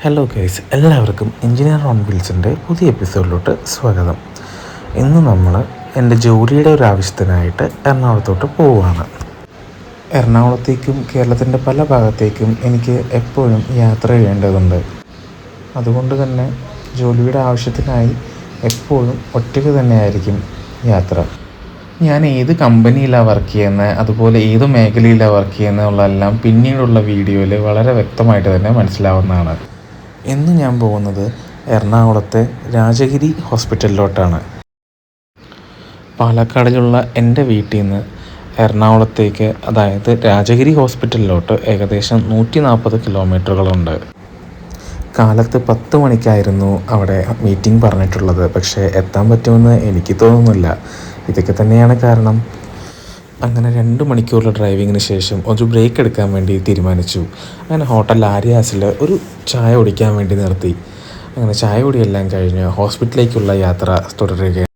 Hello guys, എല്ലാവർക്കും engineer on വീൽസിൻ്റെ പുതിയ എപ്പിസോഡിലോട്ട് സ്വാഗതം. ഇന്ന് നമ്മൾ എൻ്റെ ജോലിയുടെ ഒരു ആവശ്യത്തിനായിട്ട് എറണാകുളത്തോട്ട് പോവുകയാണ്. എറണാകുളത്തേക്കും കേരളത്തിൻ്റെ പല ഭാഗത്തേക്കും എനിക്ക് എപ്പോഴും യാത്ര ചെയ്യേണ്ടതുണ്ട്. അതുകൊണ്ട് തന്നെ ജോലിയുടെ ആവശ്യത്തിനായി എപ്പോഴും ഒറ്റയ്ക്ക് തന്നെയായിരിക്കും യാത്ര. ഞാൻ ഏത് കമ്പനിയിലാണ് വർക്ക് ചെയ്യുന്നത്, അതുപോലെ ഏത് മേഖലയിലാണ് വർക്ക് ചെയ്യുന്നതെന്നുള്ളതെല്ലാം പിന്നീടുള്ള വീഡിയോയിൽ വളരെ വ്യക്തമായിട്ട് തന്നെ മനസ്സിലാവുന്നതാണ്. ഇന്ന് ഞാൻ പോകുന്നത് എറണാകുളത്തെ രാജഗിരി ഹോസ്പിറ്റലിലോട്ടാണ്. പാലക്കാടിലുള്ള എൻ്റെ വീട്ടിൽ നിന്ന് എറണാകുളത്തേക്ക്, അതായത് രാജഗിരി ഹോസ്പിറ്റലിലോട്ട് ഏകദേശം 140 കിലോമീറ്ററുകളുണ്ട്. കാലത്ത് 10 മണിക്കായിരുന്നു അവിടെ മീറ്റിംഗ് പറഞ്ഞിട്ടുള്ളത്. പക്ഷേ എത്താൻ പറ്റുമെന്ന് എനിക്ക് തോന്നുന്നില്ല. ഇതൊക്കെ തന്നെയാണ് കാരണം. അങ്ങനെ 2 മണിക്കൂറുള്ള ഡ്രൈവിങ്ങിന് ശേഷം ഒരു ബ്രേക്ക് എടുക്കാൻ വേണ്ടി തീരുമാനിച്ചു. അങ്ങനെ ഹോട്ടൽ ആര്യാസിൽ ഒരു ചായ കുടിക്കാൻ വേണ്ടി നിർത്തി. അങ്ങനെ ചായ കുടിയെല്ലാം കഴിഞ്ഞ് ഹോസ്പിറ്റലിലേക്കുള്ള യാത്ര തുടരുകയാണ്.